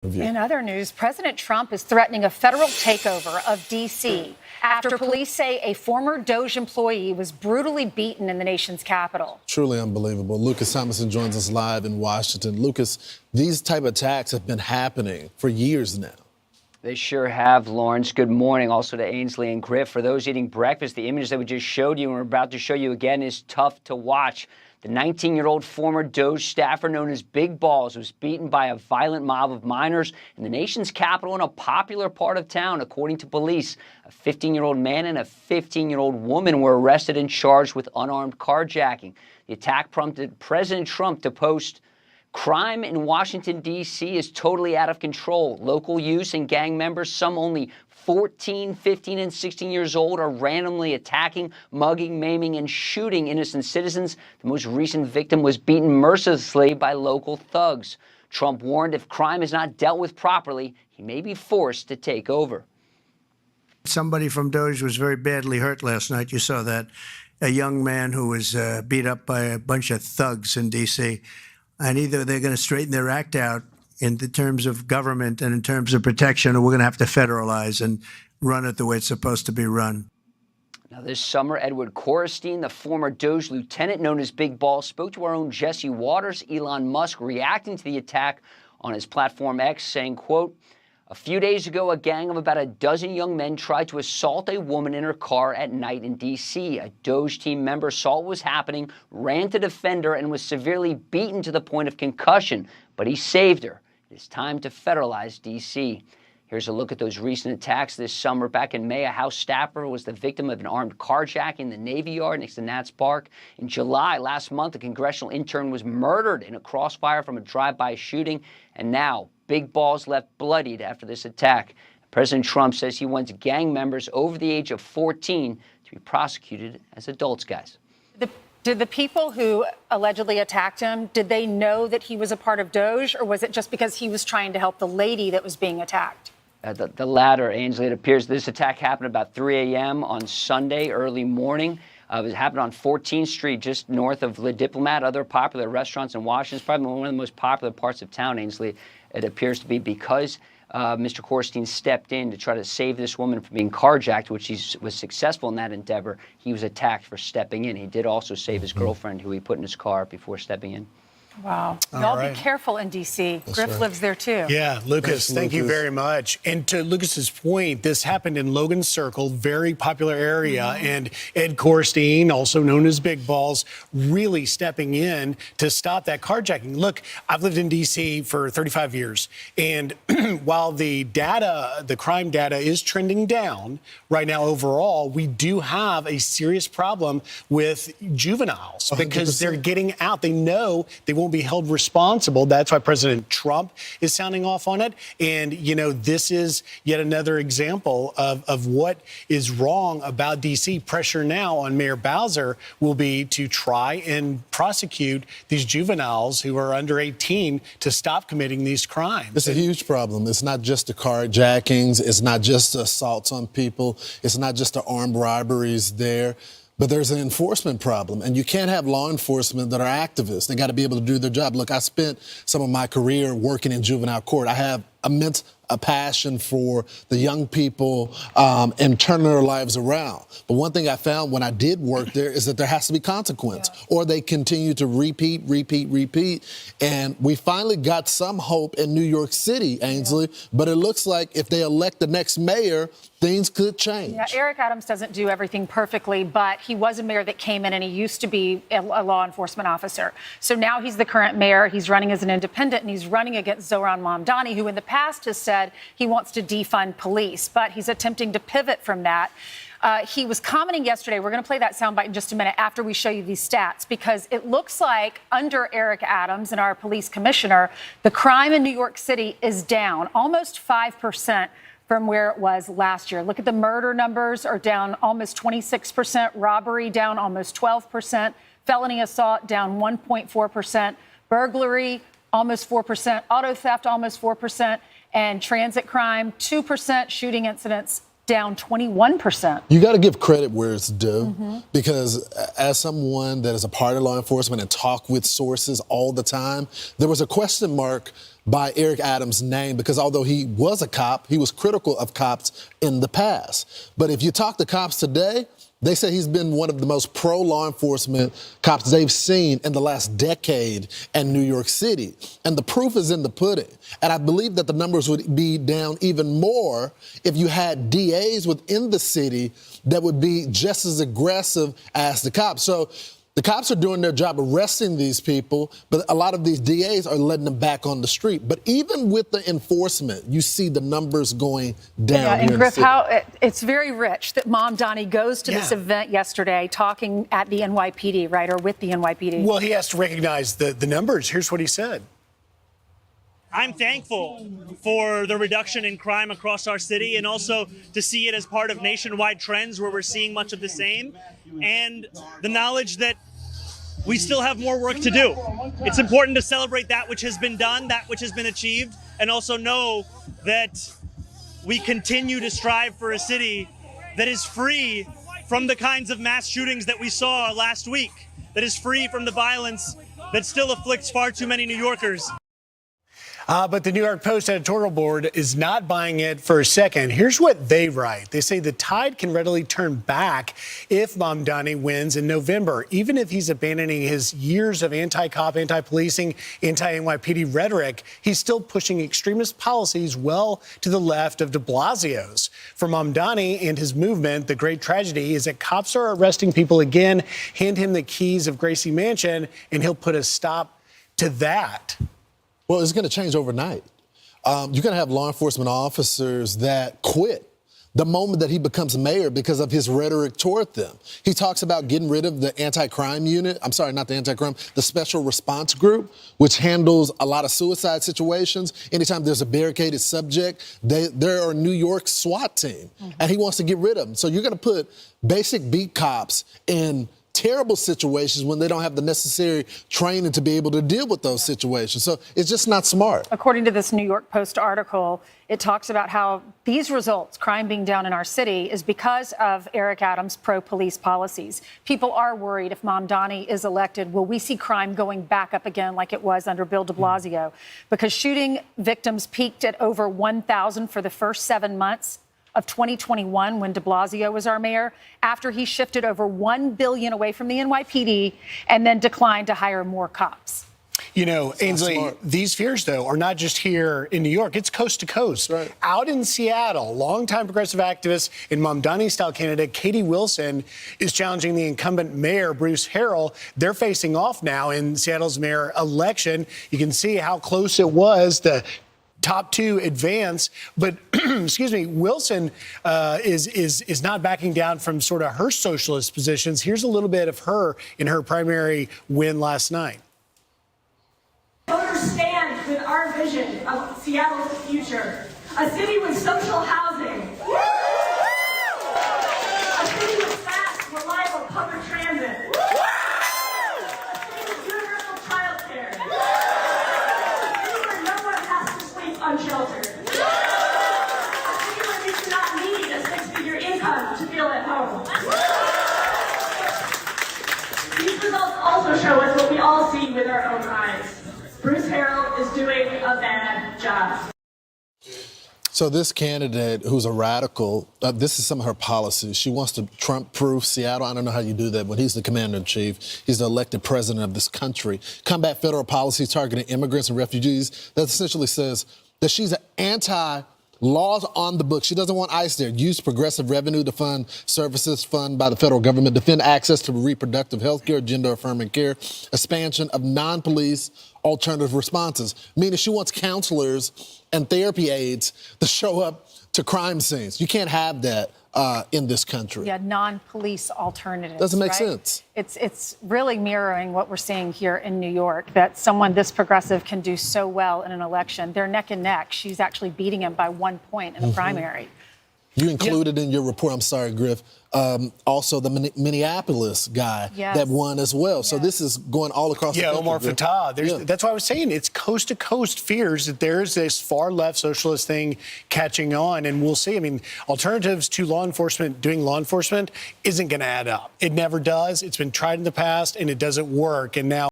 In other news, President Trump is threatening a federal takeover of D.C. after police say a former DOGE employee was brutally beaten in the nation's capital. Truly unbelievable. Lucas Tomlinson joins us live in Washington. Lucas, these type of attacks have been happening for years now. They sure have, Lawrence. Good morning also to Ainsley and Griff. For those eating breakfast, the image that we just showed you and we're about to show you again is tough to watch. The 19-year-old former DOGE staffer known as Big Balls was beaten by a violent mob of minors in the nation's capital in a popular part of town, according to police. A 15-year-old man and a 15-year-old woman were arrested and charged with unarmed carjacking. The attack prompted President Trump to post, "Crime in Washington, D.C. is totally out of control. Local youth and gang members, some only 14, 15, and 16 years old, are randomly attacking, mugging, maiming, and shooting innocent citizens. The most recent victim was beaten mercilessly by local thugs." Trump warned if crime is not dealt with properly, he may be forced to take over. Somebody from DOGE was very badly hurt last night. You saw that. A young man who was beat up by a bunch of thugs in D.C. And either they're going to straighten their act out in the terms of government and in terms of protection, or we're going to have to federalize and run it the way it's supposed to be run. Now, this summer, Edward Coristine, the former DOGE lieutenant known as Big Ball, spoke to our own Jesse Waters. Elon Musk reacting to the attack on his platform X, saying, quote, "A few days ago, a gang of about a dozen young men tried to assault a woman in her car at night in D.C. A DOGE team member saw what was happening, ran to defend her, and was severely beaten to the point of concussion. But he saved her. It's time to federalize D.C." Here's a look at those recent attacks this summer. Back in May, a House staffer was the victim of an armed carjacking in the Navy Yard next to Nats Park. In July last month, a congressional intern was murdered in a crossfire from a drive-by shooting. And now, Big Balls left bloodied after this attack. President Trump says he wants gang members over the age of 14 to be prosecuted as adults, guys. Did the people who allegedly attacked him, did they know that he was a part of DOGE, or was it just because he was trying to help the lady that was being attacked? The latter, Ainsley. It appears this attack happened about 3 a.m. on Sunday, early morning. It happened on 14th Street, just north of Le Diplomat, other popular restaurants in Washington. It's probably one of the most popular parts of town, Ainsley. It appears to be because Mr. Coristine stepped in to try to save this woman from being carjacked, which he was successful in that endeavor. He was attacked for stepping in. He did also save his girlfriend, who he put in his car before stepping in. Wow. Y'all be careful in D.C. Griff lives there, too. Yeah, Lucas, thank you very much. And to Lucas's point, this happened in Logan Circle, very popular area. And Ed Coristine, also known as Big Balls, really stepping in to stop that carjacking. Look, I've lived in D.C. for 35 years. And while the data, the crime data is trending down right now overall, we do have a serious problem with juveniles because 100%. They're getting out. They know they won't be held responsible. That's why President Trump is sounding off on it. And, you know, this is yet another example of what is wrong about D.C. Pressure now on Mayor Bowser will be to try and prosecute these juveniles who are under 18 to stop committing these crimes. It's a huge problem. It's not just the carjackings. It's not just the assaults on people. It's not just the armed robberies there. But there's an enforcement problem, and you can't have law enforcement that are activists. They got to be able to do their job. Look, I spent some of my career working in juvenile court. I have immense a passion for the young people and turning their lives around. But one thing I found when I did work there is that there has to be consequence, or they continue to repeat. And we finally got some hope in New York City, Ainsley, but it looks like if they elect the next mayor, things could change. Yeah, Eric Adams doesn't do everything perfectly, but he was a mayor that came in and he used to be a law enforcement officer. So now he's the current mayor. He's running as an independent, and he's running against Zohran Mamdani, who in the past has said he wants to defund police, but he's attempting to pivot from that. He was commenting yesterday. We're going to play that soundbite in just a minute after we show you these stats, because it looks like under Eric Adams and our police commissioner, the crime in New York City is down almost 5% from where it was last year. Look at the murder numbers are down almost 26%, robbery down almost 12%, felony assault down 1.4%, burglary almost 4%, auto theft almost 4%, and transit crime 2%, shooting incidents down 21%. You got to give credit where it's due, because as someone that is a part of law enforcement and talk with sources all the time, there was a question mark by Eric Adams' name, because although he was a cop, he was critical of cops in the past. But if you talk to cops today, they say he's been one of the most pro-law enforcement cops they've seen in the last decade in New York City. And the proof is in the pudding. And I believe that the numbers would be down even more if you had DAs within the city that would be just as aggressive as the cops. So the cops are doing their job arresting these people, but a lot of these DAs are letting them back on the street. But even with the enforcement, you see the numbers going down. Yeah, and here Griff, in the city. it's very rich that Mom Donnie goes to this event yesterday talking at the NYPD, right, or with the NYPD. Well, he has to recognize the numbers. Here's what he said. I'm thankful for the reduction in crime across our city, and also to see it as part of nationwide trends where we're seeing much of the same, and the knowledge that we still have more work to do. It's important to celebrate that which has been done, that which has been achieved, and also know that we continue to strive for a city that is free from the kinds of mass shootings that we saw last week, that is free from the violence that still afflicts far too many New Yorkers. But the New York Post editorial board is not buying it for a second. Here's what they write. They say the tide can readily turn back if Mamdani wins in November, even if he's abandoning his years of anti-cop, anti-policing, anti-NYPD rhetoric. He's still pushing extremist policies well to the left of de Blasio's. For Mamdani and his movement, the great tragedy is that cops are arresting people again, hand him the keys of Gracie Mansion, and he'll put a stop to that. Well, it's going to change overnight. You're going to have law enforcement officers that quit the moment that he becomes mayor because of his rhetoric toward them. He talks about getting rid of the anti-crime unit. I'm sorry, not the anti-crime, the special response group, which handles a lot of suicide situations. Anytime there's a barricaded subject, they're a New York SWAT team, and he wants to get rid of them. So you're going to put basic beat cops in terrible situations when they don't have the necessary training to be able to deal with those situations. So it's just not smart. According to this New York Post article, it talks about how these results, crime being down in our city, is because of Eric Adams' pro-police policies. People are worried if Mamdani is elected, will we see crime going back up again like it was under Bill de Blasio? Because shooting victims peaked at over 1,000 for the first 7 months of 2021 when de Blasio was our mayor, after he shifted over $1 billion away from the NYPD and then declined to hire more cops. You know, Ainsley, these fears, though, are not just here in New York. It's coast to coast. Right. Out in Seattle, longtime progressive activist and Mamdani-style candidate Katie Wilson is challenging the incumbent mayor, Bruce Harrell. They're facing off now in Seattle's mayor election. You can see how close it was. The top two advance, but excuse me, Wilson is not backing down from sort of her socialist positions. Here's a little bit of her in her primary win last night. Voters stand with our vision of Seattle's future, a city with social housing, a city with fast, reliable public transit, a city with universal child care, unsheltered. A city where you do not need a six-figure income to feel at home. These results also show us what we all see with our own eyes. Bruce Harrell is doing a bad job. So this candidate, who's a radical, this is some of her policies. She wants to Trump-proof Seattle. I don't know how you do that when he's the commander-in-chief. He's the elected president of this country. Combat federal policies targeting immigrants and refugees. That essentially says that she's an anti-laws on the books. She doesn't want ICE there. Use progressive revenue to fund services funded by the federal government. Defend access to reproductive health care, gender-affirming care. Expansion of non-police alternative responses. Meaning she wants counselors and therapy aides to show up to crime scenes. You can't have that in this country. Yeah, non-police alternatives. Doesn't make right? sense. It's really mirroring what we're seeing here in New York, that someone this progressive can do so well in an election. They're neck and neck. She's actually beating him by 1 point in the primary. You included in your report, I'm sorry, Griff, also the Minneapolis guy that won as well. So this is going all across the country. Omar Fattah. That's why I was saying it's coast-to-coast fears that there's this far-left socialist thing catching on, and we'll see. I mean, alternatives to law enforcement, doing law enforcement, isn't going to add up. It never does. It's been tried in the past, and it doesn't work. And now